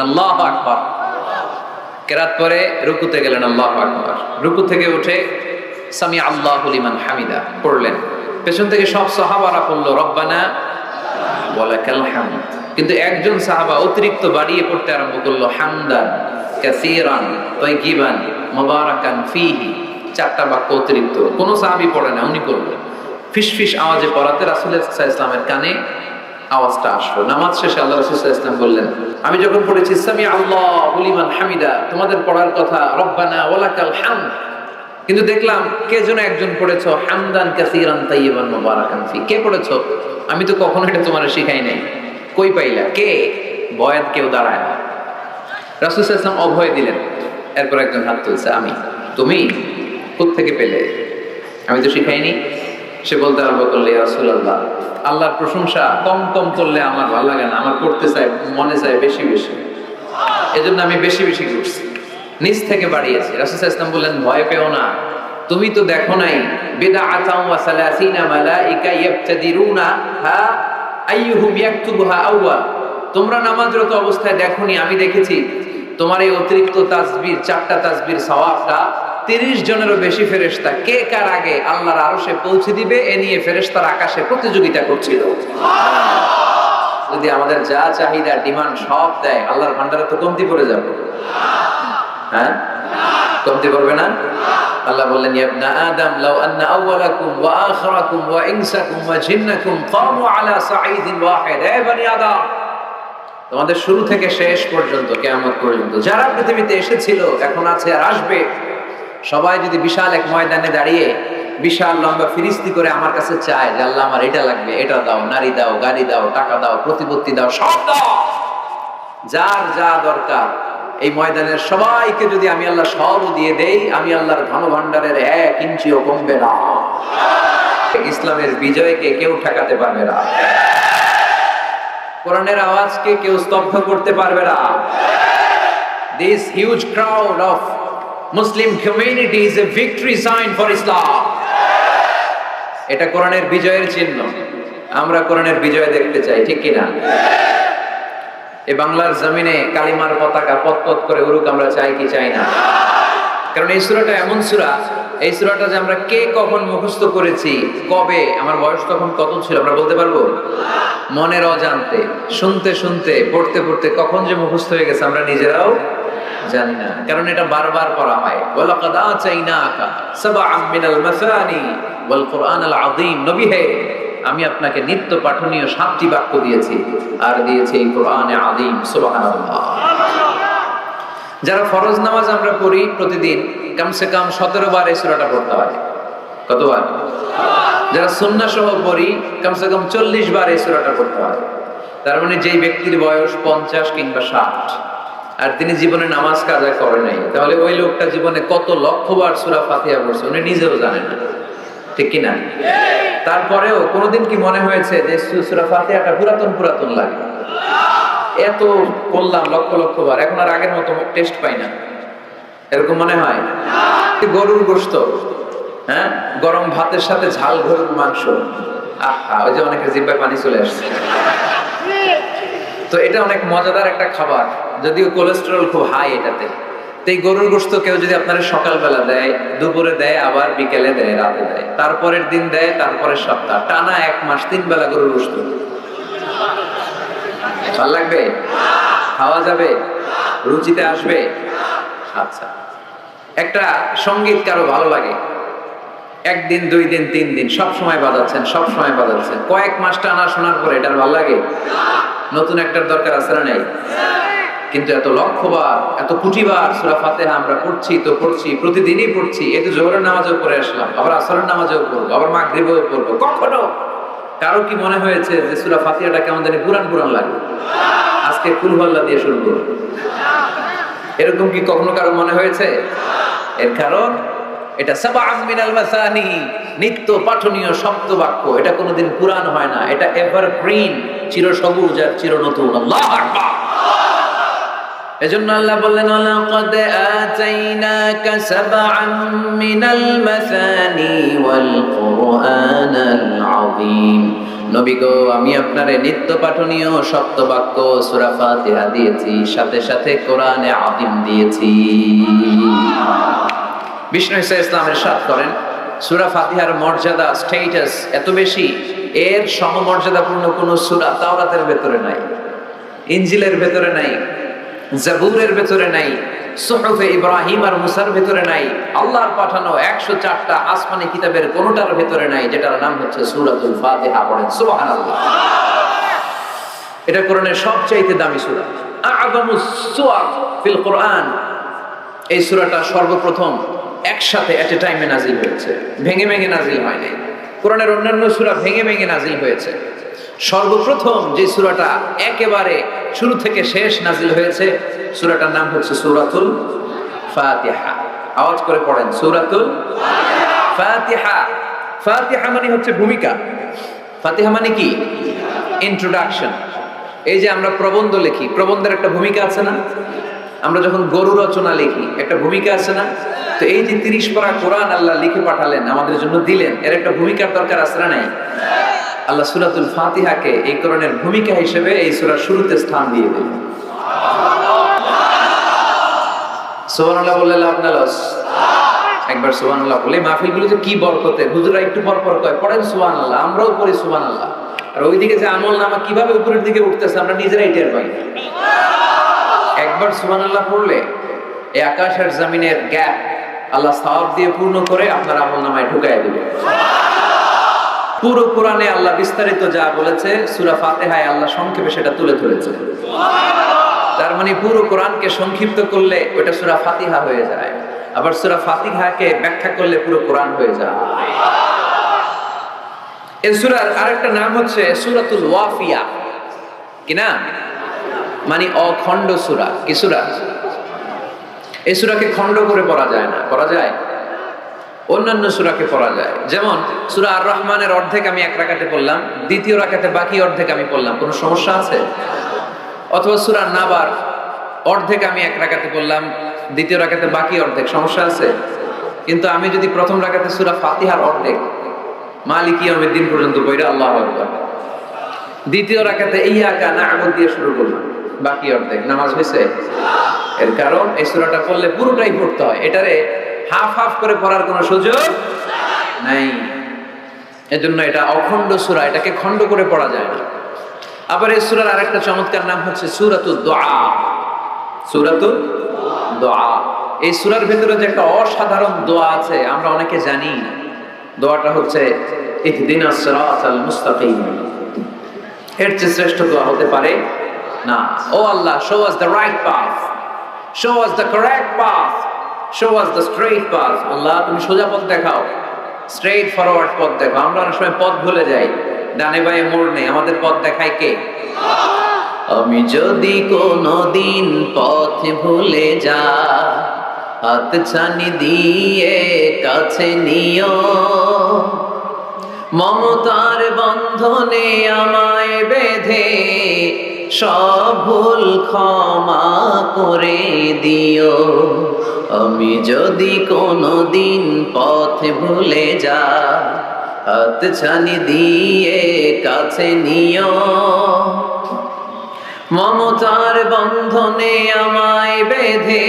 আল্লাহু আকবার। কেরাত পরে রুকুতে গেলেন, আল্লাহু আকবার। রুকু থেকে উঠে সামি আল্লাহু লিমান হামিদা পড়লেন। পেছন থেকে সব সাহাবারা পড়লো রব্বানা ওয়ালাকাল হামদ। কিন্তু একজন সাহাবা অতিরিক্ত বাড়িয়ে পড়তে আরম্ভ করলো হামদান কাসীরান তাইয়িবান মুবারাকান ফীহি। চারটা বাক্য অতিরিক্ত, কোন সাহাবী পড়ে না, উনি পড়লেন। ফিসফিস আওয়াজে পড়াতে রাসূল সাল্লাল্লাহু আলাইহি ওয়াসাল্লামের কানে আওয়াজটা আসলো। নামাজ শেষে আল্লাহ রাসূল সাল্লাল্লাহু আলাইহি ওয়াসাল্লাম বললেন, আমি যখন পড়েছি সামি আল্লাহু লিমান হামিদা, তোমাদের পড়ার কথা রব্বানা ওয়ালাকাল হামদ, কিন্তু দেখলাম কে যেন একজন পড়েছো হামদান কাসীরান তাইয়িবান মুবারাকান ফি। কে পড়েছো? আমি তো কখনো এটা তোমার শিখাই নাই। কই পাইলা? কে? বয়াত কেউ দাঁড়ায় না। রাসূল সাল্লাল্লাহু আলাইহি ওয়াসাল্লাম অভয় দিলেন। এরপর একজন হাত তুলছে, আমি। তুমি কোত্থেকে পেলে? আমি তো শিখাইনি। সে বলতে আরম্ভ করলে, ইয়া রাসূলুল্লাহ, আল্লাহর প্রশংসা কম কম করলে আমার ভালো লাগে না, আমার করতে চাই, মনে চায় বেশি বেশি, এজন্য আমি বেশি বেশি করছি, নিজ থেকে বাড়িয়েছি। রাসূল সাল্লাল্লাহু আলাইহি ওয়াসাল্লাম বললেন, ভয় পেও না, তুমি তো দেখো নাই বিদআতাও ওয়া সালাসিনা মালাইকা ইয়াবতাদিরুনা হা আইয়ুহুম ইয়াকতুবুহা আউয়াল। তোমরা নামাজরত অবস্থায় দেখোনি, আমি দেখেছি তোমার এই অতিরিক্ত তাসবিহ, চারটা তাসবির সওয়াবটা 30 জনেরও বেশি ফেরেশতা কে কার আগে আল্লাহর আরশে পৌঁছে দিবে এ নিয়ে ফেরেশতারা আকাশে প্রতিযোগিতা করছিল। যদি আমাদের যা চাহিদা ডিমান্ড সব দেয়, আল্লাহর ভান্ডারে তো কমতি পড়ে যাবে। হ্যাঁ, কমতি পড়বে না? আল্লাহ বললেন, ইয়া ইবনা আদম লাউ আন্না আউওয়ালাকুম ওয়া আখিরাকুম ওয়া ইনসাকুম ওয়া জিন্নাকুম কামু আলা সাঈদিন ওয়াহিদ। হে বনি আদম, তোমাদের শুরু থেকে শেষ পর্যন্ত, কিয়ামত পর্যন্ত যারা পৃথিবীতে এসেছিল, এখন আছে আর আসবে, সবাই যদি বিশাল এক ময়দানে দাঁড়িয়ে বিশাল লম্বা ফিরিস্তি করে আমার কাছে চায় যে আল্লাহ আমার এটা লাগবে, এটা দাও, নারী দাও, গাড়ি দাও, টাকা দাও, প্রতিপত্তি দাও, সব দাও, যার যা দরকার, এই ময়দানের সবাইকে যদি আমি আল্লাহ সবও দিয়ে দেই, আমি আল্লাহর ধন ভান্ডারের 1 ইঞ্চিও কমবে না। ইসলামের বিজয়কে কেউ ঠেকাতে পারবে না, কোরআনের আওয়াজকে কেউ স্তব্ধ করতে পারবে না। This huge crowd of Muslim community is a victory sign for Islam. এটা কোরআনের বিজয়ের চিহ্ন। আমরা কোরআনের বিজয় দেখতে চাই, ঠিক কি না? এই বাংলার জমিনে কালিমার পতাকা পতপত করে উড়ুক আমরা চাই কি চাই না? কারণ এই সূরাটা এমন সূরা, এই সূরাটা যে আমরা কে কখন মুখস্থ করেছি, কবে, আমার বয়স তখন কত ছিল আমরা বলতে পারবো? মনের অজান্তে, শুনতে শুনতে, পড়তে পড়তে কখন যে মুখস্থ হয়ে গেছে আমরা নিজেরাও জানি না। কারণ এটা বারবার পড়া হয়। ওয়ালাকাদ আতাইনাকা সাবআম মিনাল মাসানি ওয়াল কুরআনাল আযীম। নবী হে, আমি আপনাকে নিত্য পাঠনীয় 7টি বাক্য দিয়েছি, আর দিয়েছি এই কোরআনে আযীম। সুবহানাল্লাহ। যারা ফরজ নামাজ আমরা পড়ি প্রতিদিন, কমসে কম 17 বার এই সূরাটা পড়তে হয়। কতবার? যারা সুন্নাহ সহ পড়ি, কমসে কম 40 বার এই সূরাটা পড়তে হয়। তার মানে যেই ব্যক্তির বয়স 50 কিংবা 60 আর তিনি জীবনে নামাজ কাজা করে নাই, তাহলে ওই লোকটা জীবনে কত লক্ষবার সূরা ফাতিহা পড়ছে উনি নিজেও জানেন না, ঠিক কি না? তারপরেও কোনোদিন কি মনে হয়েছে যে সূরা ফাতিহাটা পুরাতন পুরাতন লাগে? এত পড়লাম লক্ষ লক্ষ বার, এখন আর আগের মতো টেস্ট পাই না, এরকম মনে হয়? গরুর গোশত, হ্যাঁ, গরম ভাতের সাথে ঝাল গরুর মাংস, আহা, ওই যে অনেকের জিহ্বায় পানি চলে আসছে। তো এটা অনেক মজাদার একটা খাবার, যদিও কোলেস্টেরল খুব হাই এটাতে। তো এই গরুর গোশত কেউ যদি আপনারা সকালবেলা দেয়, দুপুরে দেয়, আবার বিকেলে দেয়, রাতে দেয়, তারপরের দিন দেয়, তারপরের সপ্তাহ, টানা 1 মাস 3 বেলা গরুর গোশত, ভাল লাগবে? খাওয়া যাবে? রুচিতে আসবে? আচ্ছা, একটা সঙ্গীত কারো ভালো লাগে, 1 দিন 2 দিন 3 দিন সব সময় বাজাচ্ছেন, সব সময় বাজাচ্ছেন, কয়েক মাস টানা শোনার পরে এটার ভালো লাগে? নতুন একটার দরকার আছে না নাই? কিন্তু এত লক্ষবার, এত কোটিবার সূরা ফাতিহা আমরা পড়ছি তো পড়ছি, প্রতিদিনই পড়ছি। এই তো জোহরের নামাজেও পড়ে আসলাম, আবার আসরের নামাজেও পড়বো, আবার মাগরিবেও পড়বো। কখনো কারো কি মনে হয়েছে যে সূরা ফাতিহাটা কেমন জানি পুরান পুরান লাগে, আজকে কুল হুয়াল্লাহ দিয়ে শুরু করব, এরকম কি কখনো কারো মনে হয়েছে? এর কারণ এটা সাবআম মিনাল মাসানি, নিত্য পাঠনীয় শব্দ বাক্য, এটা কোনোদিন পুরান হয় না, এটা এভারগ্রিন, চিরসবুজ আর চিরনতুন। আল্লাহু আকবার। এজন্য আল্লাহ বললেন লাকাদ আতাইনাকা সাবআন মিনাল মাসানি ওয়াল কুরআনাল আযীম। নবী গো, আমি আপনারে নিত্য পাঠনীয় সপ্তবাক্য সূরা ফাতিহা দিয়েছি, সাথে সাথে কোরআনে আযীম দিয়েছি। বিষ্ণু ঈসা ইসলাম ইরশাদ করেন, সূরা ফাতিহার মর্যাদা, স্ট্যাটাস এত বেশি, এর সমমর্যাদাপূর্ণ কোন সূরা তাওরাতের ভেতরে নাই, ইনজিলের ভেতরে নাই, জাবুরের ভেতরে নাই, সুহুফে ইব্রাহিম আর মুসার ভেতরে নাই, আল্লাহর পাঠানো 104টা আসমানি কিতাবের কোনটার ভেতরে নাই, যেটার নাম হচ্ছে সূরাতুল ফাতিহা। পড়েন সুবহানাল্লাহ। এটা কোরআনের সবচাইতে দামি সূরা, আ'যামুস সুওয়ার ফিল কোরআন। এই সূরাটা সর্বপ্রথম একসাথে এট এ টাইমে নাজিল হয়েছে, ভেঙে ভেঙে নাজিল হয় নাই। কোরআনের অন্যান্য সূরা ভেঙে ভেঙে নাজিল হয়েছে, সর্বপ্রথম যে সূরাটা একেবারে শুরু থেকে শেষ নাজিল হয়েছে, সূরাটার নাম হচ্ছে সূরাতুল ফাতিহা। আওয়াজ করে পড়েন, সূরাতুল ফাতিহা। ফাতিহা মানে হচ্ছে ভূমিকা। ফাতিহা মানে কি? ইন্ট্রোডাকশন। এই যে আমরা প্রবন্ধ লিখি, প্রবন্ধের একটা ভূমিকা আছে না? আমরা যখন গরু রচনা লিখি, একটা ভূমিকা আছে না? তো এই যে 30 পারা কোরআন আল্লাহ লিখে পাঠালেন, আমাদের জন্য দিলেন, এর একটা ভূমিকার দরকার আছে না নাই? আল্লাহ সূরাতুল ফাতিহাকে এই কোরআনের ভূমিকা হিসেবে এই সূরার শুরুতে স্থান দিয়ে দিলেন। সুবহানাল্লাহ বললে লাভ না লস? একবার সুবহানাল্লাহ বলে মাহফিলগুলো যে কি বরকতের, হুজুরা একটু পর পর কয় পড়েন সুবহানাল্লাহ, আমরাও পড়ি সুবহানাল্লাহ। আর ওইদিকে যে আমল নামা কিভাবে উপরের দিকে উঠতেছে আমরা নিজেরাই টের পাই। একবার সুবহানাল্লাহ পড়লে এই আকাশ আর জমিনের গ্যাপ আল্লাহ সওয়াব দিয়ে পূর্ণ করে আপনার আমল নামায় ঢুকায় দিবে। পুরো কোরআনে আল্লাহ বিস্তারিত যা বলেছে, সূরা ফাতিহায় আল্লাহ সংক্ষেপে সেটা তুলে ধরেছে। তার মানে পুরো কোরআনকে সংক্ষিপ্ত করলে ওটা সূরা ফাতিহা হয়ে যায়, আবার সূরা ফাতিহাকে ব্যাখ্যা করলে পুরো কোরআন হয়ে যায়। এই সূরার আরেকটা নাম হচ্ছে সূরাতুল ওয়াফিয়া। কি না? মানে অখণ্ড সূরা। কি সূরা? এই সূরাকে খণ্ড করে পড়া যায় না। পড়া যায়? অন্যান্য সূরাকে পড়া যায়। যেমন সূরা আর রহমানের অর্ধেক আমি এক রাকাতে পড়লাম, দ্বিতীয় রাকাতে বাকি অর্ধেক আমি পড়লাম, কোনো সমস্যা আছে? অথবা সূরা নাবার অর্ধেক আমি এক রাকাতে পড়লাম, দ্বিতীয় রাকাতে বাকি অর্ধেক, সমস্যা আছে? কিন্তু আমি যদি প্রথম রাকাতে সূরা ফাতিহার অর্ধেক মালিকি ইয়াউমিদ্দিন পর্যন্ত পড়ি, আল্লাহু আকবার, দ্বিতীয় রাকাতে ইয়্যাকা না'বুদু দিয়ে শুরু করলাম, বাকি অর্ধেক, নামাজ হয়েছে? এর কারণ এই সূরাটা পড়লে পুরোটাই পড়তে হয়, এটারে হাফ হাফ করে পড়ার কোনো সুযোগ নাই। এজন্য এটা অখণ্ড সূরা, এটাকে খণ্ড করে পড়া যায় না। আবার এই সূরার আরেকটা চমৎকার নাম হচ্ছে সূরাতুদ দুআ। সূরাতুদ দুআ। এই সূরার ভিতরে যে একটা অসাধারণ দোয়া আছে আমরা অনেকে জানি না। দোয়াটা হচ্ছে ইহদিনাস সিরাতাল মুস্তাকিম। এর চেয়ে শ্রেষ্ঠ দোয়া হতে পারে না। ও আল্লাহ, show us the right path, show us the correct path, show us the straight path. আল্লাহ তুমি সোজা পথ দেখাও, স্ট্রেইট ফরওয়ার্ড পথ দেখাও। আমরা অনেক সময় পথ ভুলে যাই, ডানে বাঁয়ে মোড় নেই, আমাদের পথ দেখায় কে? আমি যদি কোনদিন পথ ভুলে যা, হাত ছানি দিয়ে কাছে নিও, মমতার বন্ধনে আমায় বেঁধে সব ভুল ক্ষমা করে দিও। আমি যদি কোনদিন পথ ভুলে যা, হাত ছানি দিয়ে কাছে নিও, মমতার বন্ধনে আমায় বেঁধে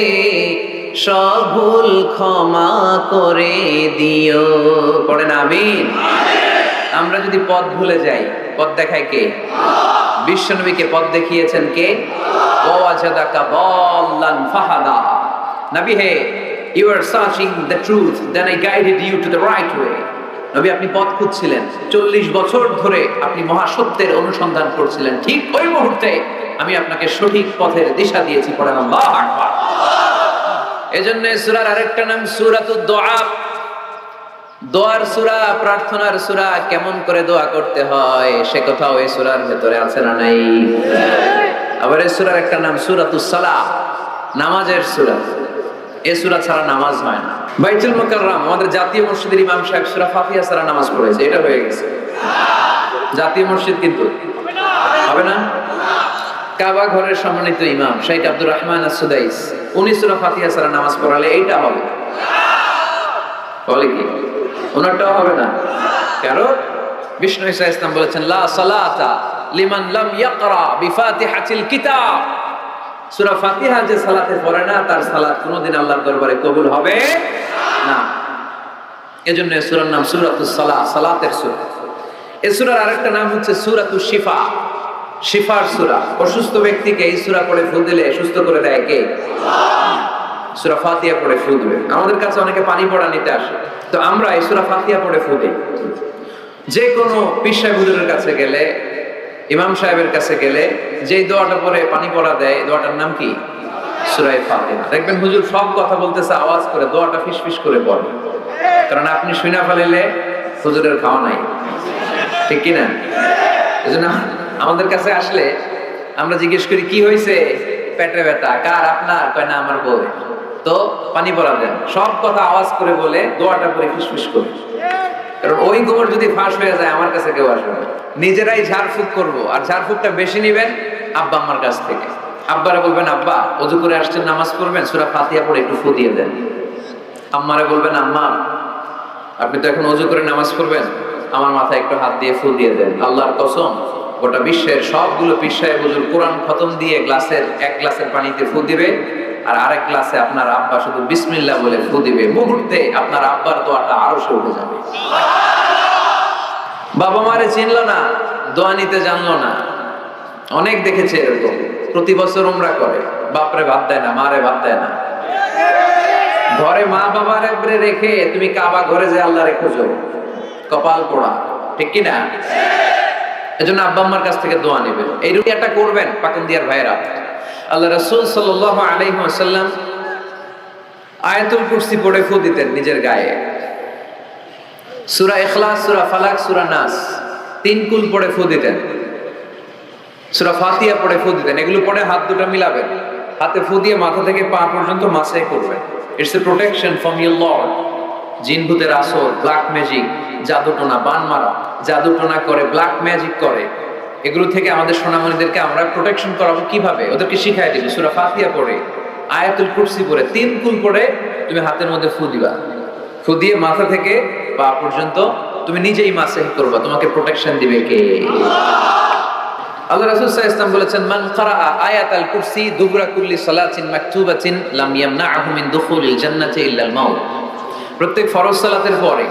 সব ভুল ক্ষমা করে দিও। পড়েন আমিন। আমরা যদি পথ ভুলে যাই, পথ দেখায় কে? বিশ্বনবীকে পথ দেখিয়েছেন কে? ওয়াজাদাকা দাল্লান ফাহাদা। নবী হে, you are searching the truth, then I guided you to the right way. নবী আপনি পথ খুঁজছিলেন, 40 বছর ধরে আপনি মহাসত্যের অনুসন্ধান করছিলেন, ঠিক ওই মুহূর্তে আমি আপনাকে সঠিক পথের দিশা দিয়েছি। পড়েন আল্লাহু আকবার। এজন্য সূরার আরেকটা নাম সূরাতুদ দুআ। দোয়ার সূরা, প্রার্থনার সূরা। কেমন করে দোয়া করতে হয় সে কথাও এই সূরার ভেতরে আছে না নাই? আবার এই সূরার একটা নাম সূরাতুস সালাহ, নামাজের সূরা। এই সূরা ছাড়া নামাজ হয় না। বাইতুল মুকাররম, আমাদের জাতীয় মসজিদের ইমাম সাহেব সূরা ফাতিহা ছাড়া নামাজ পড়েছে, এটা হয়ে গেছে। জাতীয় মসজিদ কিন্তু হবে না। কাবা ঘরের সম্মানিত ইমাম শাইখ আব্দুর রহমান আস-সুদাইস, উনি সূরা ফাতিহা ছাড়া নামাজ পড়ালে এইটা হবে, বলে কি ওনারটাও হবে না? কারণ বিষ্ণু ঈসা ইসলাম বলেছেন লা সালাতা লিমান লাম ইয়াকরা বিফাতিহাতিল কিতাব, সূরা ফাতিহা যে সালাতে পড়ে না তার সালাত কোনোদিন আল্লাহর দরবারে কবুল হবে না। এজন্য এই সূরার নাম সূরাতুস সালাহ, সালাতের সূরা। এই সূরার আরেকটা নাম হচ্ছে সূরাতুশ শিফা, শিফার সূরা। অসুস্থ ব্যক্তিকে এই সূরা পড়ে ফু দিলে সুস্থ করে দেয় কে? আল্লাহ। সূরা ফাতিহা পড়ে ফু দিবে। আমাদের কাছে অনেকে পানি পড়া নিতে আসে, তো আমরা এই সূরা ফাতিহা পড়ে ফু দিই। যে কোনো পীর সাহেব হুজুরের কাছে গেলে, ইমাম সাহেবের কাছে গেলে যেই দোয়াটা পরে পানি পড়া দেয়, দোয়াটার নাম কি? সূরা ফাতিহা। দেখবেন হুজুর সব কথা বলতেছে আওয়াজ করে, দোয়াটা ফিসফিস করে পড়ে, কারণ আপনি শুনা ফেলিলে হুজুরের খাওয়া নাই, ঠিক কি না? এজন্য আমাদের কাছে আসলে আমরা জিজ্ঞেস করি কি হয়েছে, পেটে ব্যথা কার? আপনার? কয় না আমার বউ। তো পানি পড়া দেন, সব কথা আওয়াজ করে বলে দোয়াটা পরে ফিসফিস করে, কারণ ওই গোবর যদি ফাঁস হয়ে যায় আমার কাছে কেউ আসবে না। নিজেরাই ঝাড়ফুঁক করবো, আর ঝাড়ফুঁকটা বেশি নিবেন আব্বা আম্মার কাছ থেকে। আব্বারে বলবেন আব্বা ওযু করে আসছেন নামাজ পড়বেন, সূরা ফাতিহা পড়ে একটু ফু দিয়ে দেন। আম্মারে বলবেন আম্মা আপনি তো এখন ওযু করে নামাজ পড়বেন, আমার মাথায় একটু হাত দিয়ে ফু দিয়ে দেন। আল্লাহর কসম গোটা বিশ্বের সবগুলো পীর সাহেব হুজুর কোরআন খতম দিয়ে গ্লাসের এক গ্লাসের পানিতে ফু দিবে, আর আরেক গ্লাসে আপনার আব্বা শুধু বিসমিল্লাহ বলে ফু দিবে, মুহূর্তে আপনার আব্বার দোয়াটা আরশে উঠে যাবে। বাবা মারে চিনলো না, দোয়া নিতে জানলো না, অনেক দেখেছে এরকম। প্রতি বছর উমরা করে, বাপরে ভাত দেয় না, মারে ভাত দেয় না। ঘরে মা বাবার একবারে রেখে তুমি কাবা ঘরে যে আল্লাহ রে খোঁজো, কপাল পোড়া, ঠিক কি না? এজন্য আব্বা আম্মার কাছ থেকে দোয়া নেবেন, এই রুকিয়াটা করবেন। পাকুন্দিয়ার ভাইরা, আল্লাহ রাসূল সাল্লাল্লাহু আলাইহি ওয়াসাল্লাম আয়াতুল কুরসি পড়ে ফু দিতেন নিজের গায়ে। সূরা ইখলাস, সূরা ফালাক, সূরা নাস তিন কুল পড়ে ফু দিতেন। সূরা ফাতিহা পড়ে ফু দিতেন। এগুলো পড়ে হাত দুটো মিলাবেন, হাতে ফু দিয়ে মাথা থেকে পা পর্যন্ত মাসাই করবেন। It's a protection from your Lord. জিন ভূতের আসর, ব্ল্যাক ম্যাজিক, জাদুটোনা, বান মারা, জাদুটোনা করে, ব্ল্যাক ম্যাজিক করে, এগুলো থেকে আমাদের সোনামণিদেরকে আমরা প্রোটেকশন করাবো কিভাবে? ওদেরকে শিখাই দিব। সূরা ফাতিহা পড়ে, আয়াতুল কুরসি পড়ে, তিন কুল পড়ে তুমি হাতের মধ্যে ফু দিবা। ফু দিয়ে মাথা থেকে পা পর্যন্ত তুমি নিজেই মাসাহ করবা। তোমাকে প্রোটেকশন দিবে কে? আল্লাহ রাসূল সাল্লাল্লাহু আলাইহি ওয়াসাল্লাম বলেছেন মান ক্বারাআ আয়াতাল কুরসি দুবরা কুল্লি সালাতিন মাকতুবাতিন লাম ইয়ামনাহু মিন দুখুলিল জান্নাতি ইল্লাল মাউত। প্রত্যেক ফরজ সালাতের পরে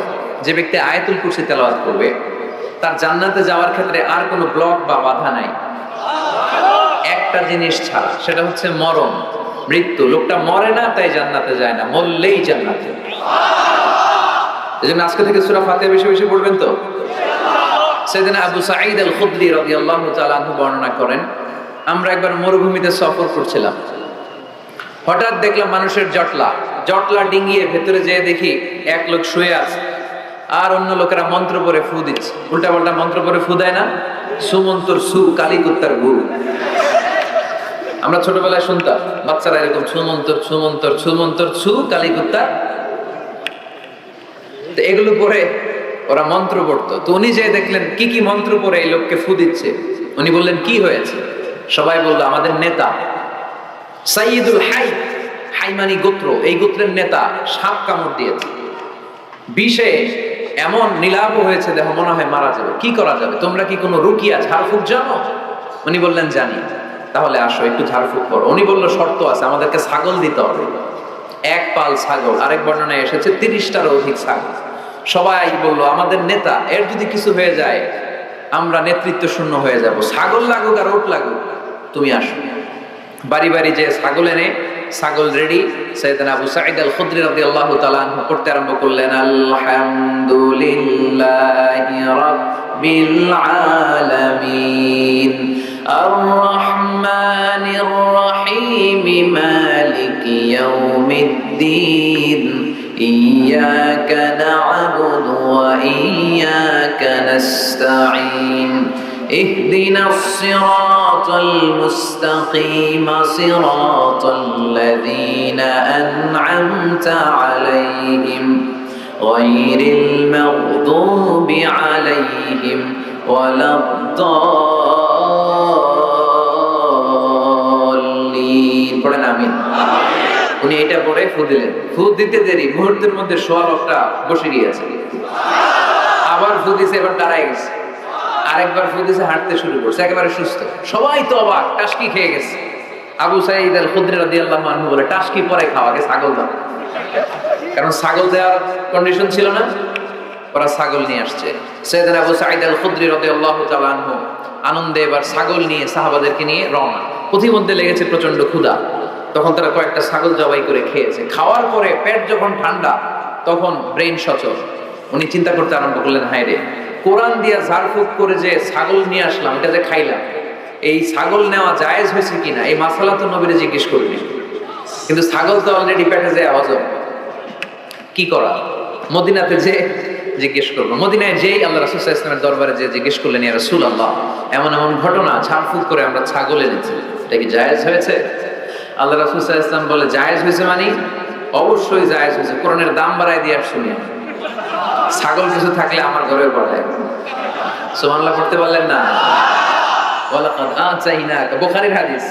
যে ব্যক্তি আয়াতুল কুরসি তেলাওয়াত করবে তার জান্নাতে যাওয়ার ক্ষেত্রে আর কোনো ব্লক বা বাধা নাই, একটা জিনিস ছাড়া, সেটা হচ্ছে মরণ, মৃত্যু। লোকটা মরে না তাই জান্নাতে যায় না, মরলেই জান্নাতে। এজন্য আজকে থেকে সূরা ফাতিহা বেশি বেশি পড়বেন তো। সাইয়েদনা আবু সাঈদ আল খুদরি রাদিয়াল্লাহু তাআলা আনহু বর্ণনা করেন, আমরা একবার মরুভূমিতে সফর করছিলাম, হঠাৎ দেখলাম মানুষের জটলা ডিঙ্গিয়ে ভেতরে যেয়ে দেখি এক লোক শুয়ে আছে, আর অন্য লোকেরা মন্ত্র পড়ে ফু দিচ্ছে। উল্টা পাল্টা মন্ত্র পড়ে ফু দেয় না, সুমন্তর সু কালী কুত্তার গু। আমরা ছোটবেলায় শুনতাম বাচ্চারা এরকম সুমন্তর সুমন্তর সুমন্তর সু কালী কুত্তার। তো এগুলো পড়ে ওরা মন্ত্র পড়তো। তো উনি যে দেখলেন কি কি মন্ত্র পড়ে এই লোককে ফু দিচ্ছে, উনি বললেন কি হয়েছে? সবাই বললো আমাদের নেতা সাইয়্যিদুল হাই, হাইমানি গোত্র, এই গোত্রের নেতা সাপ কামড় দিয়েছে, বিষে এমন নীলাভ হয়েছে দেহ মনে হয় মারা যাবে, কি করা যাবে? তোমরা কি কোনো রুকিয়া ঝাড়ফুঁক জানো? উনি বললেন জানি। তাহলে আসো একটু ঝাড়ফুঁক করো। উনি বললো শর্ত আছে, আমাদেরকে ছাগল দিতে হবে, এক পাল ছাগল। আরেক বর্ণনায় এসেছে 30টারও অধিক ছাগল। সবাই বললো আমাদের নেতা, এর যদি কিছু হয়ে যায় আমরা নেতৃত্ব শূন্য হয়ে যাব, ছাগল লাগুক আর ওট লাগুক, তুমি আসো। বাড়ি বাড়ি যে ছাগল এনে, ছাগল রেডি। সাইয়েদনা আবু সাঈদ আল খুদরি রাদিয়াল্লাহু তাআলা আনহু পড়তে আরম্ভ করলেন আলহামদুলিল্লাহি রাব্বিল আলামিন আর রহমানির রহিম মালিকি ইয়াউমিদ্দিন ইয়্যাকা না'বুদু ওয়া ইয়্যাকা নাস্তাঈন اهدنا الصراط المستقيم صراط الذين أنعمت عليهم غير المغضوب عليهم ولا الضالين পড়েন আমিন। উনি এটা পড়ে ফু দিলেন, ফু দিতে দেরি মুহূর্তের মধ্যে সোয়া লোকটা বসে গিয়েছে। আবার ফু দিছে, এবার দাঁড়ায় গেছে, আরেকবার ফু দিছে, হাঁটতে শুরু করছে, একেবারে সুস্থ। সবাই তো অবাক, টাসকি খেয়ে গেছে। আবু সাঈদ আল খুদরি রাদিয়াল্লাহু আনহু বলে, টাসকি পরে খাওয়াকে ছাগল দাও, কারণ ছাগল দেওয়ার কন্ডিশন ছিল না, ওরা ছাগল নিয়ে আসছে। সাইয়েদনা আবু সাঈদ আল খুদরি রাদিয়াল্লাহু তাআলা আনহু আনন্দে এবার ছাগল নিয়ে সাহাবাদেরকে নিয়ে রওনা। পথিমধ্যে লেগেছে প্রচন্ড ক্ষুধা, তখন তারা কয়েকটা ছাগল জবাই করে খেয়েছে। খাওয়ার পরে পেট যখন ঠান্ডা, তখন ব্রেন সচল। উনি চিন্তা করতে আরম্ভ করলেন, হায় রে, কোরআন দিয়া ঝাড়ফুঁক করে যে ছাগল নিয়ে আসলাম, এটা যে খাইলাম, এই ছাগল নেওয়া জায়েজ হয়েছে কিনা এই মাসালা তো নবীরে জিজ্ঞেস করবি, কিন্তু ছাগল তো অলরেডি পেটে যায় হজম, কি করা? মদিনাতে যে জিজ্ঞেস করবো। মদিনায় যেই আল্লাহ রাসূল সাল্লাল্লাহু আলাইহি ওয়াসাল্লামের দরবারে যে জিজ্ঞেস করলেন, ইয়া রাসূলুল্লাহ, এমন এমন ঘটনা, ঝাড়ফুঁক করে আমরা ছাগল এনেছি, এটা কি জায়েজ হয়েছে? আল্লাহ রাসূল সাল্লাল্লাহু আলাইহি ওয়াসাল্লাম বলে, জায়েজ হয়েছে মানে অবশ্যই জায়েজ হয়েছে, কোরআনের দাম বাড়ায় দিয়ে আসুন, ছাগল কিছু থাকলে আমার ঘরে পাঠায়। সুবহানাল্লাহ পড়তে পারলেন না? ওয়ালাকাদ আতাইনাকা, বুখারীর হাদিস,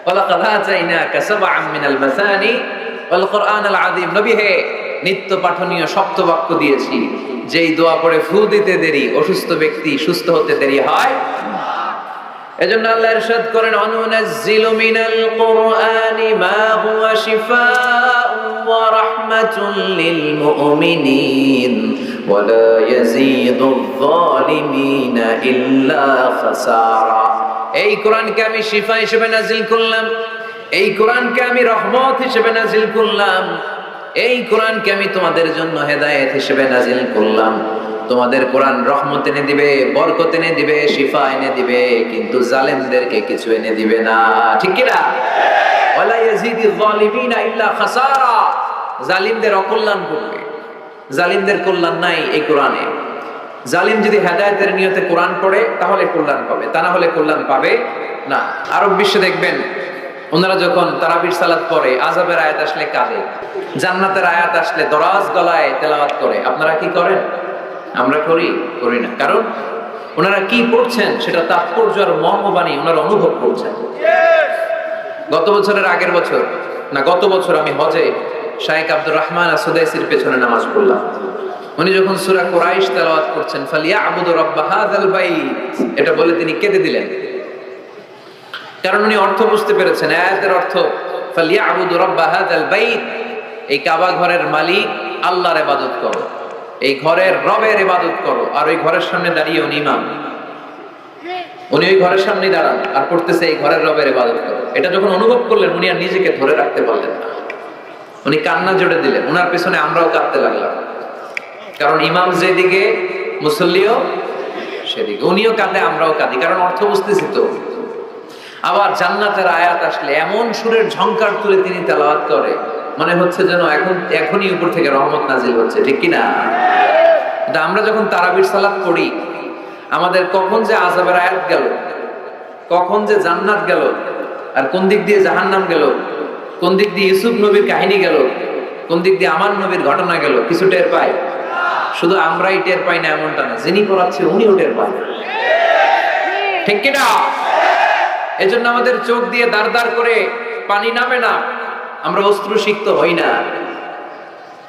ওয়ালাকাদ আতাইনাকা সাবআম মিনাল মাসানি ওয়াল কুরআনাল আযীম। নবী হে, নিত্য পাঠনীয় সপ্তবাক্য দিয়েছি, যেই দোয়া পড়ে ফু দিতে দেরি অসুস্থ ব্যক্তি সুস্থ হতে দেরি হয়। এজন্য আল্লাহ ইরশাদ করেন, অনুনাজ্জিলু মিনাল কুরআনি মা হুয়া শিফাউন ওয়া রাহমাতুল লিল মুমিনিন ওয়া লা ইয়াজিদুয যালিমিনা ইল্লা খাসারা। এই কোরআনকে আমি শিফা হিসেবে নাজিল করলাম, এই কোরআনকে আমি রহমত হিসেবে নাজিল করলাম, এই কোরআনকে আমি তোমাদের জন্য হেদায়েত হিসেবে নাজিল করলাম। তোমাদের কোরআন রহমত এনে দিবে, বরকত এনে দিবে, শিফা এনে দিবে, কিন্তু জালেমদেরকে কিছু এনে দিবে না। ঠিক কি না? ওয়ালা ইয়াজিদুয যালিমিনা ইল্লা খাসারা। জালিমদের অকল্যাণ করবে, জালিমদের কল্যাণ নাই এই কোরআনে। জালিম যদি হেদায়েতের নিয়তে কোরআন পড়ে তাহলে কল্যাণ পাবে, তা না হলে কল্যাণ পাবে না। আরব বিশ্বে দেখবেন, ওনারা যখন তারাবির সালাত পড়ে, আযাবের আয়াত আসলে কাঁদে, জান্নাতের আয়াত আসলে দরাজ গলায় তেলাওয়াত করে। আপনারা কি করেন? আমরা করি না, কারণ ওনারা কি পড়ছেন সেটা তাৎপর্য আর মর্মবাণী ওনারা অনুভব করছেন। গত বছরের আগের বছর না, গত বছর আমি হজে শাইখ আব্দুর রহমান আসুদাইসির পেছনে নামাজ পড়লাম। উনি যখন সূরা কুরাইশ তেলাওয়াত করছেন, ফালিয়াবুদু রাব্বা হাযাল বাইত, এটা বলে তিনি কেঁদে দিলেন, কারণ উনি অর্থ বুঝতে পেরেছেন। আয়াতের অর্থ ফালিয়াবুদু রাব্বা হাযাল বাইত, এই কাবা ঘরের মালিক আল্লাহর ইবাদত করো, এই ঘরের রবের ইবাদত করো। আর ওই ঘরের সামনে দাঁড়িয়ে উনি ইমাম, উনি ওই ঘরের সামনে দাঁড়ান আর পড়তেছে এই ঘরের রবের ইবাদত করো। এটা যখন অনুভব করলেন, উনি আর নিজেকে ধরে রাখতে পারলেন না, উনি কান্না জোড়ে দিলেন। ওনার পেছনে আমরাও কাঁদতে লাগলাম, কারণ ইমাম যেদিকে মুসল্লিও সেদিকে, উনিও কাঁদে আমরাও কাঁদি, কারণ অর্থ বুঝতেছি তো। আবার জান্নাতের আয়াত আসলে এমন সুরের ঝংকার তুলে তিনি তেলাওয়াত করে, মনে হচ্ছে যেন এখনই উপর থেকে রহমত নাজিল হচ্ছে। ঠিক কি না? আমরা যখন তারাবির সালাত পড়ি, আমাদের কখন যে আযাবের আয়াত গেল, কখন যে জান্নাত গেল, আর কোন দিক দিয়ে জাহান্নাম গেল, কোন দিক দিয়ে ইউসুফ নবীর কাহিনী গেল, কোন দিক দিয়ে আমার নবীর ঘটনা গেল, কিছু টের পাই? শুধু আমরাই টের পাই না এমনটা না, যিনি পড়াচ্ছে উনিও টের পান। ঠিক কি না? এজন্য আমাদের চোখ দিয়ে দাঁড় দাঁড় করে পানি নামে না, আমরা অশ্রুসিক্ত হই না।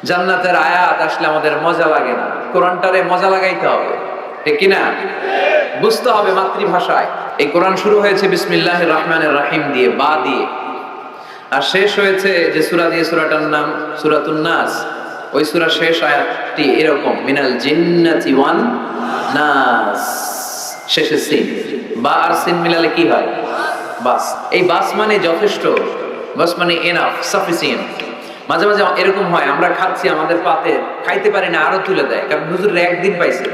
জান্নাতের আয়াত আসলে আমাদের মজা লাগে না, কোরআনটারে মজা লাগাইতে হবে। ঠিক কি না? বুঝতে হবে মাতৃভাষায়। এই কোরআন শুরু হয়েছে বিসমিল্লাহির রহমানির রহিম দিয়ে, বা দিয়ে, আর শেষ হয়েছে যে সূরা দিয়ে, সূরাটার নাম সূরাতুন নাস। ওই সূরার শেষ আয়াতটি এরকম, মিনাল জিন্নাতি ওয়ান নাস, শেষে সিন। বা আর সিন মিলালে কি হয়? বাস। এই বাস মানে যথেষ্ট, বাস মানে এনাফ, সাফিসিয়েন্ট। মাঝে মাঝে এরকম হয়, আমরা খাচ্ছি, আমাদের পাতে খাইতে পারি না, আরো তুলে দেয়, কারণ হুজুর একদিন পাইছে,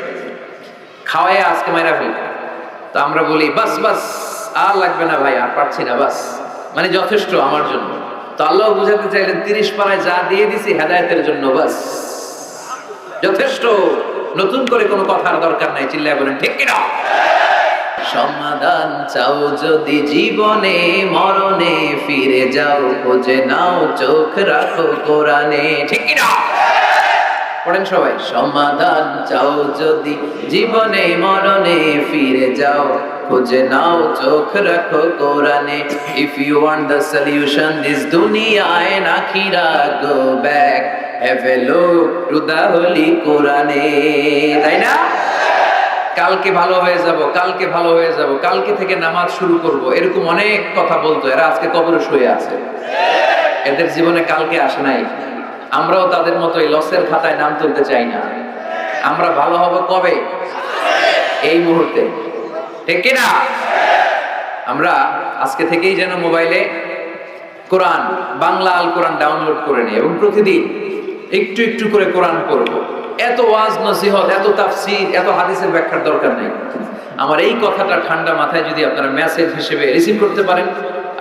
খাওয়াই আজকে মাইরা ফেল। তো আমরা বলি বাস বাস, আর লাগবে না ভাই, আর পারছি না, বাস মানে যথেষ্ট আমার জন্য। তো আল্লাহ বুঝাতে চাইলেন, 30 পারায় যা দিয়ে দিছি হেদায়েতের জন্য, বাস যথেষ্ট, নতুন করে কোনো কথার দরকার নাই। চিল্লায় বলেন ঠিক কিনা? সমাধান চাও যদি জীবনে মরণে, ফিরে যাও খোঁজে নাও, চোখ রাখো কোরআনে। ঠিক কিনা? পড়েন সবাই। সমাধান চাও যদি জীবনে মরণে ফিরে যাও, খুঁজে নাও চোখ রাখো কোরআনে। If you want the solution this দুনিয়া এন্ড আখিরা, go back have a look to the holy কোরআনে। তাই না? কালকে ভালো হয়ে যাব, কালকে ভালো হয়ে যাব, কালকে থেকে নামাজ শুরু করব, এরকম অনেক কথা বলতো। এরা আজকে কবরে শুয়ে আছে, এদের জীবনে কালকে আসে নাই। আমরাও তাদের মতো এই লসের খাতায় নাম তুলতে চাই না। আমরা ভালো হব কবে? এই মুহূর্তে, ঠিক কিনা? আমরা আজকে থেকেই যেন মোবাইলে কোরআন, বাংলা আল কোরআন ডাউনলোড করে নিই এবং প্রতিদিন একটু একটু করে কোরআন পড়ব। এত ওয়াজ নসিহত, এত তাফসীর, এত হাদিসের ব্যাখ্যার দরকার নেই। আমার এই কথাটা ঠান্ডা মাথায় যদি আপনারা মেসেজ হিসেবে রিসিভ করতে পারেন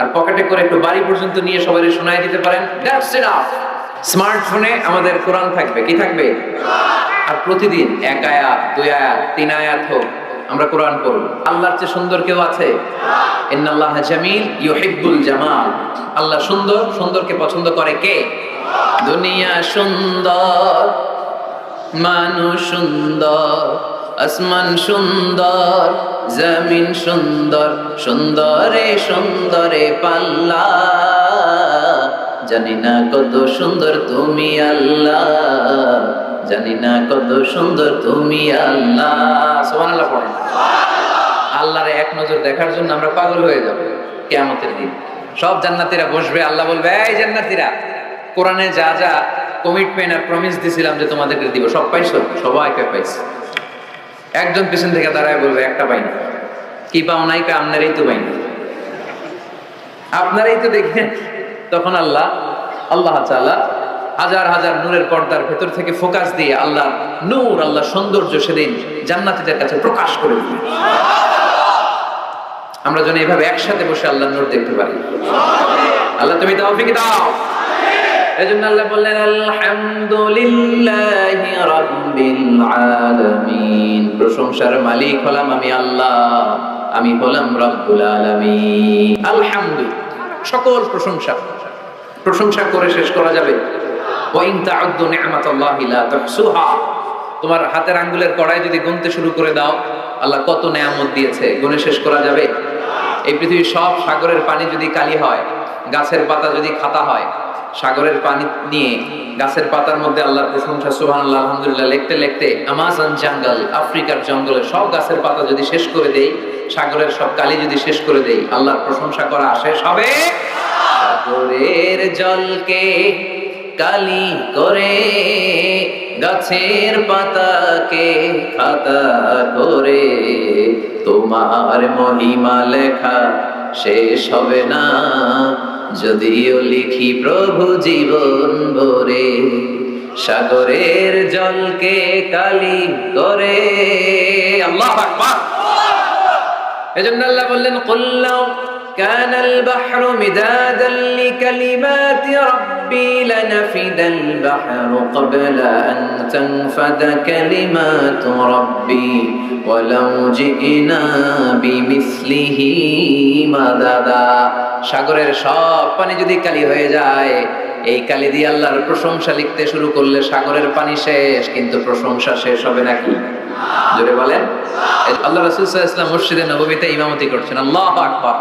আর পকেটে করে একটু বাড়ি পর্যন্ত নিয়ে সবাই শোনায় দিতে পারেন, দ্যাটস এনাফ। স্মার্টফোনে আমাদের কোরআন থাকবে, কি থাকবে? আর প্রতিদিন 1 আয়াত, 2 আয়াত, 3 আয়াত হোক আমরা কোরআন পড়ব। আল্লাহর চেয়ে সুন্দর কেউ আছে? ইন্নাল্লাহা জামিল ইউহিব্বুল জামাল। আল্লাহ সুন্দর, সুন্দরকে পছন্দ করে কে? দুনিয়া সুন্দর, মানুষ সুন্দর, আসমান সুন্দর, জমিন সুন্দর, সুন্দরে সুন্দরে পাল্লা। জানি না কত সুন্দর তুমি আল্লাহ, জানি না কত সুন্দর তুমি আল্লাহ। সুবহানাল্লাহ পড়েন। আল্লাহরে এক নজর দেখার জন্য আমরা পাগল হয়ে যাব কিয়ামতের দিন। সব জান্নাতীরা বসবে, আল্লাহ বলবে, এই জান্নাতীরা, কোরআনে যা যা কমিটমেন্ট আর প্রমিস দিছিলাম যে তোমাদেরকে দিব, সব পাইছো? সবাইকে পাইছে। একজন পিছন থেকে দাঁড়ায় বলবে, একটা পাইনি। কি পাও নাই? আপনারাই তো পাইনি, আপনারাই তো দেখেন। তখন আল্লাহ তাআলা হাজার হাজার নূরের পর্দার ভেতর থেকে ফোকাস দিয়ে আল্লাহ নূর, আল্লাহ সৌন্দর্য সেদিন জান্নাতীদের কাছে প্রকাশ করে দিবেন। আমরা যেন এইভাবে একসাথে বসে আল্লাহর নূর দেখতে পারি। আল্লাহ তুমি তৌফিক দাও। এজন্য আল্লাহ বললেন, আলহামদুলিল্লাহি রাব্বিল আলামিন। প্রশংসার মালিক হলাম আমি আল্লাহ, আমি হলাম রব্বুল আলামিন। আলহামদুলিল্লাহ, সকল প্রশংসা, প্রশংসা করে শেষ করা যাবে। ওয়া ইন তা'উদ্দু নি'মাতাল্লাহি লা তুহসুহা। তোমার হাতের আঙ্গুলের কড়াই যদি গুনতে শুরু করে দাও, আল্লাহ কত নেয়ামত দিয়েছে, গুনে শেষ করা যাবে? এই পৃথিবীর সব সাগরের পানি যদি কালি হয়, গাছের পাতা যদি খাতা হয়, সাগরের পানি নিয়ে গাছের পাতার মধ্যে আল্লাহর প্রশংসা সুবহানাল্লাহ আলহামদুলিল্লাহ লিখতে লিখতে আমাজন জঙ্গল, আফ্রিকার জঙ্গলের সব গাছের পাতা যদি শেষ করে দেই, সাগরের সব কালি যদি শেষ করে দেই, আল্লাহর প্রশংসা করা শেষ হবে? সাগরের জলকে কালি করে, গাছের পাতাকে খাতা করে, তোমার মহিমা লেখা শেষ হবে না, যদিও লিখি প্রভু জীবন ভরে। সাগরের জলকে কালি করে। আল্লাহু আকবার। এজন্য আল্লাহ বললেন, কুল লাউ কানা আল বাহরু মিদাদান লিকালিমাতি রাব্বি লানাফিদাল বাহরু ক্বাবলা আন তানফাদা কালিমাতু রাব্বি ওয়ালাউ জিনা বিমিসলিহি মাদাদা। সাগরের সব পানি যদি কালি হয়ে যায়, এই কালি দিয়ে আল্লাহর প্রশংসা লিখতে শুরু করলে সাগরের পানি শেষ, কিন্তু প্রশংসা শেষ হবে নাকি? জোরে বলেন। আল্লাহ রাসূল সাল্লাল্লাহু আলাইহি ওয়াসাল্লাম মসজিদে নববীতে ইমামতি করছেন, আল্লাহু আকবার।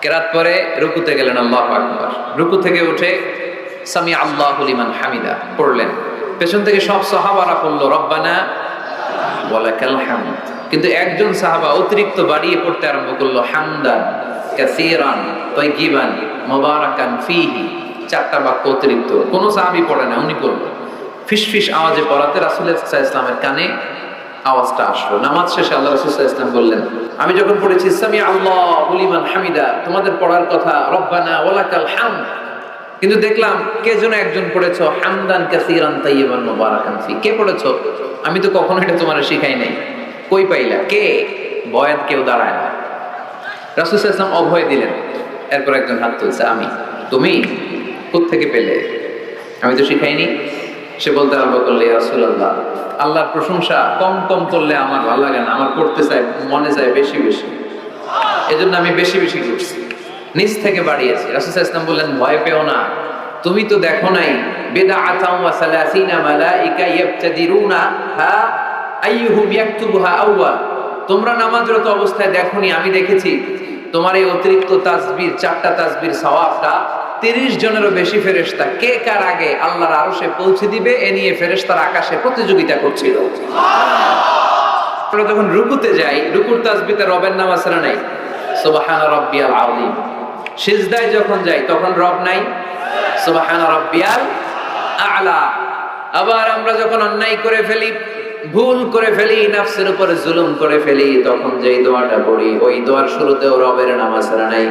কেরাত পরে রুকুতে গেলেন, আল্লাহু আকবার। রুকু থেকে উঠে সামি আল্লাহু লিমান হামিদা পড়লেন। পেছন থেকে সব সাহাবারা পড়ল রব্বানা ওয়া লাকাল হামদ। কিন্তু একজন সাহাবা অতিরিক্ত বাড়িয়ে পড়তে আরম্ভ করলো, হামদান কাসীরান তাইয়িবান মুবারাকান ফীহি। 4টা বাক্য অতিরিক্ত, কোন সাহাবী পড়ে না, উনি পড়লেন। ফিসফিস আওয়াজে পড়াতে রাসূল সাল্লাল্লাহু আলাইহি ওয়াসাল্লামের কানে আওয়াজটা আসলো। নামাজ শেষে আল্লাহ রাসূল সাল্লাল্লাহু আলাইহি ওয়াসাল্লাম বললেন, আমি যখন পড়েছি সামি আল্লাহু লিমান হামিদা, তোমাদের পড়ার কথা রব্বানা ওয়া লাকাল হামদ, কিন্তু দেখলাম কে যেন একজন পড়েছো হামদান কাসীরান তাইয়িবান মুবারাকান ফি। কে পড়েছো? আমি তো কখনো এটা তোমার শিখাই নাই। কই পাইলা? কে? বয়াত কেউ দাঁড়ায় না। রাসূল সাল্লাল্লাহু আলাইহি ওয়াসাল্লাম অভয় দিলেন। এরপর একজন হাত তুলছে, আমি। তুমি কোত্থেকে পেলে? আমি তো শিখাইনি। সে বলতে আরম্ভ করলে, ইয়া রাসূলুল্লাহ, আল্লাহর প্রশংসা কম কম করলে আমার ভালো লাগে না, আমার করতে চাই, মনে চায় বেশি বেশি, এজন্য আমি বেশি বেশি করছি, নিজ থেকে বাড়িয়েছি। রাসূল সাল্লাল্লাহু আলাইহি ওয়াসাল্লাম বললেন, ভয় পেও না, তুমি তো দেখো নাই বিদআতাও ওয়া সালাসিনা মালাইকা ইয়াবতাদিরুনা হা আইয়ুহুম ইয়াকতুবুহা আউয়াল। তোমরা নামাজরত অবস্থায় দেখোনি, আমি দেখেছি তোমার এই অতিরিক্ত তাসবিহ, 4টা তাসবির সওয়াবটা 30 জনেরও বেশি ফেরেশতা কে কার আগে আল্লাহর আরশে পৌঁছে দিবে এ নিয়ে ফেরেশতারা আকাশে প্রতিযোগিতা করছিল। আমরা যখন রুকুতে যাই, রুকুর তাসবিহতে রবের নাম আছে না নাই? সুবহান রাব্বিয়াল আযীম। সিজদায় যখন যাই তখন রব নাই? সুবহান রাব্বিয়াল আ'লা। আবার আমরা যখন অন্যায় করে ফেলি, ভুল করে ফেলি, নফসের উপর জুলুম করে ফেলি, তখন যেই দোয়াটা পড়ি ওই দোয়ার শুরুতেও রবের নাম আছে না নাই?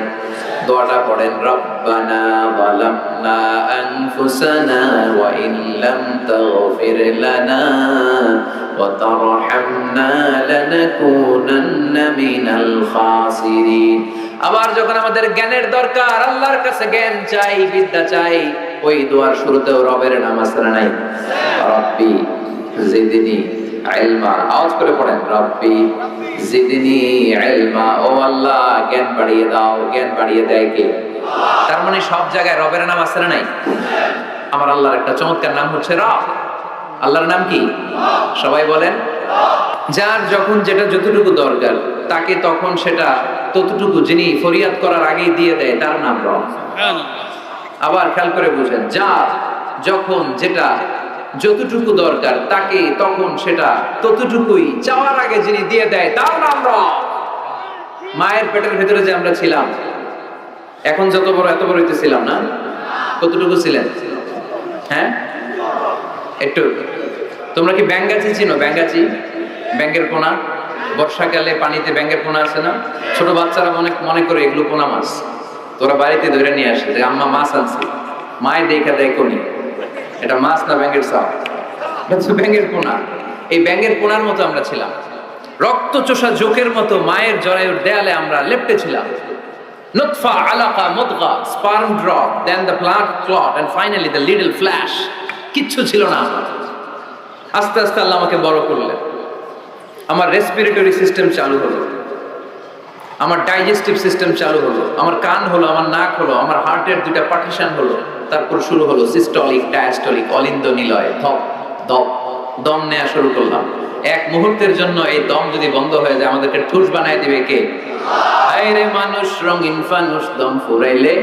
দোয়াটা পড়েন, রব্বানা যালামনা আনফুসানা ওয়া ইন লাম তাগফির লানা ওয়া তারহামনা লানাকুনান্না মিনাল খাসিরিন। আবার যখন আমাদের জ্ঞানের দরকার, আল্লাহর কাছে জ্ঞান চাই, বিদ্যা চাই, ওই দোয়ার শুরুতেও রবের নাম আছে না নাই? রব্বি জিদনি ইলমা। আওয়াজ করে পড়েন, রব্বি জিদনি ইলমা। ও আল্লাহ জ্ঞান বাড়িয়ে দাও। জ্ঞান বাড়িয়ে দেয় কে? তার মানে সব জায়গায় রবের নাম আছে না নাই? আমার আল্লাহর একটা চমৎকার নাম হচ্ছে রব। আল্লাহর নাম কি? সবাই বলেন। যার যখন যেটা যতটুকু দরকার তাকে তখন সেটা ততটুকু যিনি ফরিয়াদ করার আগেই দিয়ে দেয় তার নাম রব। আবার খেয়াল করে বুঝেন, যার যখন যেটা যতটুকু দরকার তাকে তখন সেটা ততটুকুই চাওয়ার আগে যিনি দিয়ে দেয় তার নাম রব। মায়ের পেটের ভেতরে যে আমরা ছিলাম, এখন যত বড় এত বড় ছিলাম না? কতটুকু ছিলেন? হ্যাঁ, একটু। তোমরা কি ব্যাঙ্গাচি চিনো? ব্যাঙ্গাচি, ব্যাঙ্গের পোনা। বর্ষাকালে পানিতে ব্যাঙ্গের পোনা আছে না? ছোট বাচ্চারা মনে করে এগুলো পোনা মাছ। তোরা বাড়িতে ধরে নিয়ে আসে যে আম্মা মাছ আনছে, মায়ের দেখা দেয় কোনি এটা মাছ না ব্যাঙ্গের সাপ, ব্যাঙ্গের পোনা। এই ব্যাঙ্গের পোনার মতো আমরা ছিলাম, রক্ত চোষা জোকের মতো মায়ের জরায়ুর দেয়ালে আমরা লেপ্টে ছিলাম। নুতফা, আলাকা, মুদগা, sperm drop, then the blood clot and finally the little flesh. কিচ্ছু ছিল না আমার। আস্তে আস্তে আল্লাহ আমাকে বড় করলেন। আমার রেসপিরেটরি সিস্টেম চালু হলো, আমার ডাইজেস্টিভ সিস্টেম চালু হলো, আমার কান হলো, আমার নাক হলো, আমার হার্টের দুইটা পার্টিশন হলো। তারপর শুরু হলো সিস্টলিক, ডায়াস্টলিক, অলিন্দ নিলয়, ধপ ধপ দম নেওয়া শুরু করলাম। এক মুহূর্তের জন্য এই দম যদি বন্ধ হয়ে যায় আমাদেরকে ঠুস বানায় দিবে কে? আরে মানুষ রঙিন ফানুষ, দম ফুরাইলে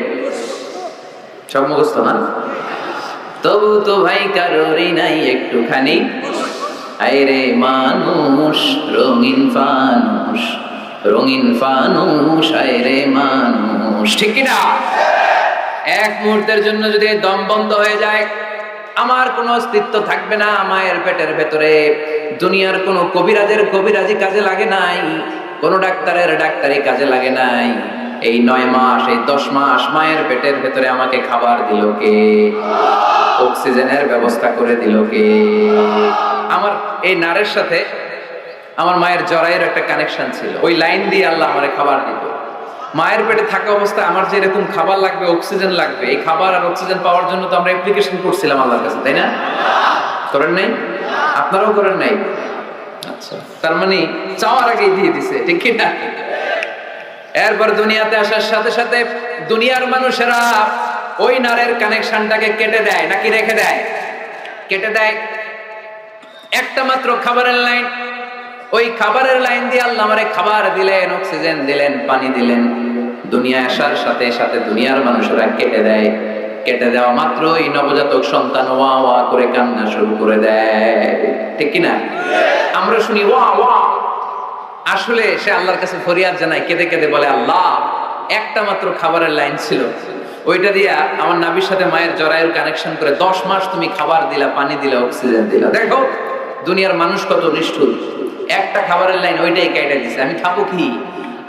সব মুখস্থ না? তবু তো ভাই কারোরই নাই একটুখানি। আরে মানুষ রঙিন ফানুষ, রঙিন ফানুষ, আরে মানুষ, ঠিক কিনা? এক মুহূর্তের জন্য যদি দম বন্ধ হয়ে যায় আমার কোনো অস্তিত্ব থাকবে না মায়ের পেটের ভেতরে। দুনিয়ার কোনো কবিরাজের কবিরাজি কাজে লাগে নাই, কোনো ডাক্তারের ডাক্তারি কাজে লাগে নাই। এই 9 মাস, এই 10 মাস মায়ের পেটের ভেতরে আমাকে খাবার দিল কে? অক্সিজেনের ব্যবস্থা করে দিল কে? আমার এই নারের সাথে আমার মায়ের জরায়ের একটা কানেকশন ছিল, ওই লাইন দিয়ে আল্লাহ আমারে খাবার দিত। মায়ের পেটে থাকা অবস্থায় আমার যে এরকম খাবার লাগবে, অক্সিজেন লাগবে, এই খাবার আর অক্সিজেন পাওয়ার জন্য তো আমরা অ্যাপ্লিকেশন করছিলাম আল্লাহর কাছে, তাই না? করেন নাই? আপনারাও করেন নাই? আচ্ছা, তার মানে চাওয়ার আগেই দিয়ে দিছে, ঠিক কি না? এরপর দুনিয়াতে আসার সাথে সাথে দুনিয়ার মানুষেরা ওই নারের কানেকশনটাকে কেটে দেয় নাকি রেখে দেয়? কেটে দেয়। একটা মাত্র খাবারের লাইন, ওই খাবারের লাইন দিয়ে আল্লাহ আমারে খাবার দিলেন, অক্সিজেন দিলেন, পানি দিলেন। দুনিয়ায় আসার সাথে সাথে দুনিয়ার মানুষেরা কেটে দেয়। কেটে দেওয়া মাত্রই নবজাতক সন্তান ওয়া ওয়া করে কান্না শুরু করে দেয়, ঠিক কিনা? আমরা শুনি ওয়া ওয়া, আসলে সে আল্লাহর কাছে ফরিয়াদ জানায়, কেঁদে কেঁদে বলে, আল্লাহ একটা মাত্র খাবারের লাইন ছিল, ওইটা দিয়া আমার নাভির সাথে মায়ের জরায়ুর কানেকশন করে 10 মাস তুমি খাবার দিলা, পানি দিলা, অক্সিজেন দিলা। দেখো দুনিয়ার মানুষ কত নিষ্ঠুর, একটা খাবারের লাইন ওইটাই কেটে দিছে, আমি খাবো কি?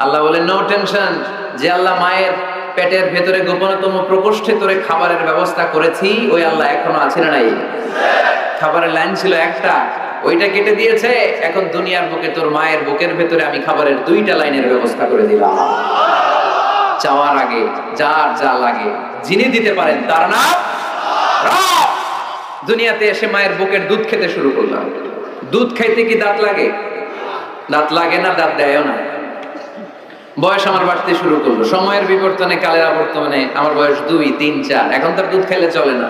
আল্লাহ বলে নো টেনশন, যে আল্লাহ মায়ের পেটের ভেতরে গোপনতম প্রকোষ্ঠে তোরে খাবারের ব্যবস্থা করেছি, ওই আল্লাহ এখনো আছে না নাই? খাবারের লাইন ছিল একটা, ওইটা কেটে দিয়েছে। এখন দুনিয়ার বুকে তোর মায়ের বুকের ভেতরে আমি খাবারের 2টা লাইনের ব্যবস্থা করে দিলাম। চাওয়ার আগে যার যা লাগে যিনি দিতে পারেন তার নাম রব। দুনিয়াতে এসে মায়ের বুকের দুধ খেতে শুরু করলাম। দুধ খাইতে কি দাঁত লাগে? দাঁত লাগে না, দাঁত দেয়ও না। বয়স আমার বাড়তে শুরু করলো, সময়ের বিবর্তনে কালের আবর্তনে আমার বয়স 2, 3, 4। এখন তার দুধ খেলে চলে না,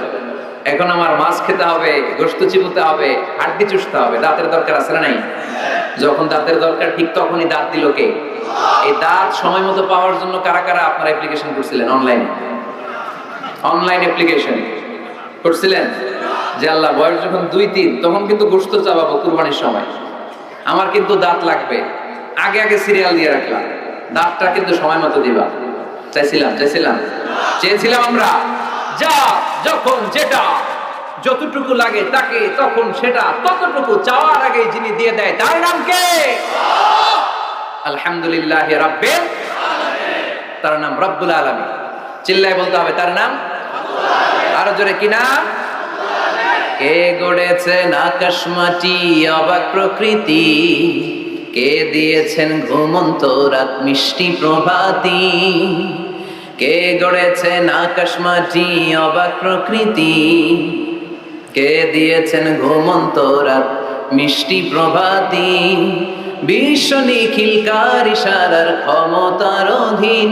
এখন আমার মাছ খেতে হবে, গোশত চিবোতে হবে, হাড্ডি চুষতে হবে, দাঁতের দরকার আছে না নাই? যখন দাঁতের দরকার ঠিক তখনই দাঁত দিল কে? এই দাঁত সময় মতো পাওয়ার জন্য কারা কারা আপনারা অ্যাপ্লিকেশন করছিলেন? অনলাইন অ্যাপ্লিকেশন করছিলেন যে আল্লাহ বয়স যখন 2, 3 তখন কিন্তু গোশত চাবাবো কুরবানির সময়, আমার কিন্তু দাঁত লাগবে, আগে আগে সিরিয়াল দিয়ে রাখলাম, দাঁতটা কিন্তু সময় মতো দিবা। চেয়েছিলাম আমরা। যা যখন যেটা যতটুকু লাগে তাকে তখন সেটা ততটুকু চাওয়ার আগে যিনি দিয়ে দেয় তার নাম কে? আলহামদুলিল্লাহ রাব্বিল আলামিন। তার নাম রব্বুল আলামিন। চিল্লায় বলতে হবে তার নাম। আরো জোরে কি নাম? কে গড়েছেন আকাশ মাটি অবাক প্রকৃতি, কে দিয়েছেন ঘুমন্ত রাত মিষ্টি প্রভাতী, কে গড়েছেন আকাশ মাটি অবাক প্রকৃতি, কে দিয়েছেন ঘুমন্ত রাত মিষ্টি প্রভাতী, বিশ্ব নিখিলকার ইশারার ক্ষমতার অধীন,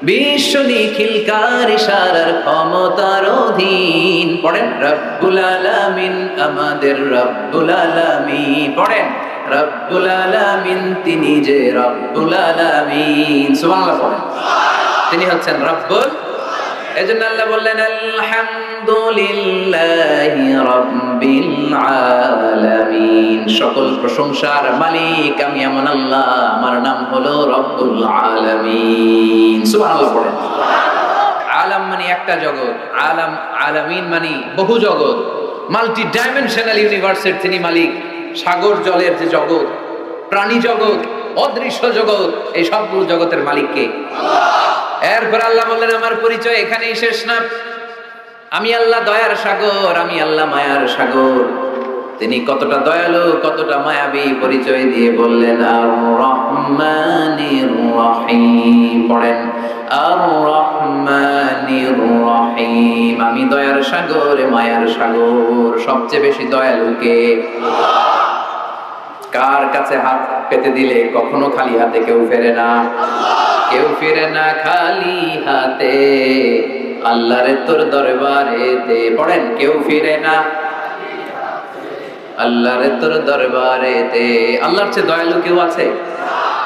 বিশ্ব নিখিলকার ইশারার ক্ষমতার অধীন। পড়েন রব্বুল আলামিন, আমাদের রব্বুল আলামিন। পড়েন রব্বুল আলামিন, তিনি যে রব্বুল আলামিন। সুবহানাল্লাহ পড়েন। তিনি হচ্ছেন রব্বুল। এজন্য আল্লাহ বললেন আলহামদুলিল্লাহি রাব্বিল আলামিন। সকল প্রশংসার মালিক আমি এমন আল্লাহ, আমার নাম হলো রব্বুল আলামিন। সুবহানাল্লাহ পড়েন। আলাম মানে একটা জগৎ, আলামিন মানে বহু জগৎ, মাল্টি ডাইমেনশনাল ইউনিভার্সের তিনি মালিক। সাগর জলের যে জগৎ, প্রাণী জগৎ, অদৃশ্য জগৎ, এই সবগুলো জগতের মালিক কে? এরপর আল্লাহ বললেন আমার পরিচয় এখানেই শেষ না, আমি আল্লাহ দয়ার সাগর, আমি আল্লাহ মায়ার সাগর। তিনি কতটা দয়ালু, কতটা মায়াবী পরিচয় দিয়ে বললেন আর রহমানির রহিম। পড়েন আর রহমানির রহিম। আমি দয়ার সাগর, মায়ার সাগর। সবচেয়ে বেশি দয়ালু কে? কার কাছে হাত পেতে দিলে কখনো খালি হাতে কেউ ফেরে না, কেউ ফিরে না খালি হাতে, আল্লাহরে তোর দরবারেতে। পড়েন কেউ ফিরে না আল্লাহরে তোর দরবারেতে। আল্লাহর চেয়ে দয়ালু কেউ আছে?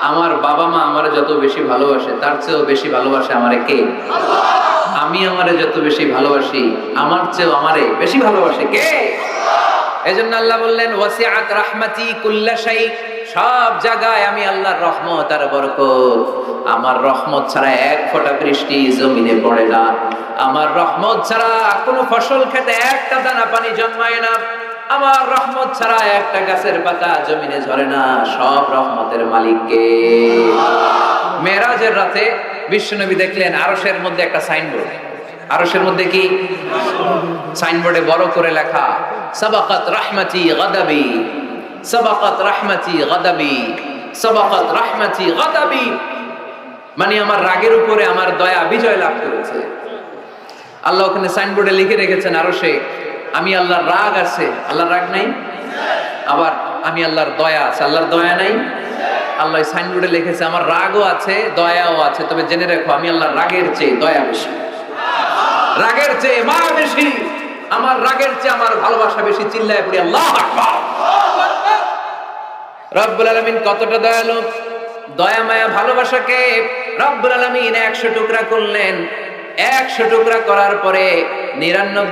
আমার বাবা মা আমারে যত বেশি ভালোবাসে তার চেয়েও বেশি ভালোবাসে আমারে কে? আমি আমারে যত বেশি ভালোবাসি আমার চেয়েও আমারে বেশি ভালোবাসে কে? এজন্য আল্লাহ বললেন ওয়াসিআত রাহমাতি কুল্লা শাই। সব জায়গায় আমি আল্লাহর রহমত আর বরকত। আমার রহমত ছাড়া এক ফোঁটা বৃষ্টি জমিনে পড়ে না, আমার রহমত ছাড়া কোনো ফসল খেতে একটা দানা পানি জন্মায় না, আমার রহমত ছাড়া একটা গাছের পাতা জমিনে ঝরে না। সব রহমতের মালিক কে? মেরাজের রাতে বিশ্বনবী দেখলেন আরশের মধ্যে একটা সাইনবোর্ড। আরশের মধ্যে কি? সাইনবোর্ডে বড় করে লেখা সাবাকাত রাহমাতি গাদাবি, সাবাকাত রাহমাতি গাদাবি, সাবাকাত রাহমাতি গাদাবি। মানে আমার রাগের উপরে আমার দয়া বিজয় লাভ করেছে। আল্লাহ ওখানে সাইনবোর্ডে লিখে রেখেছেন আরশে আমি আল্লাহর রাগ আছে, আল্লাহর রাগ নাই। আবার আমি আল্লাহর দয়া আছে, আল্লাহর দয়া নাই। আল্লাহ সাইনবোর্ডে লিখেছে আমার রাগও আছে দয়াও আছে, তবে জেনে রাখো আমি আল্লাহর রাগের চেয়ে দয়া বেশি, রাগের চেয়ে মায়া বেশি, আমার রাগের চেয়ে আমার ভালোবাসা বেশি। চিল্লায় পড়ি আল্লাহু আকবার। রব্বুল আলামিন কতটা দয়ালু, দয়া মায়া ভালোবাসাকে রব্বুল আলামিন 100 টুকরা করলেন। 100 টুকরা করার পরে 99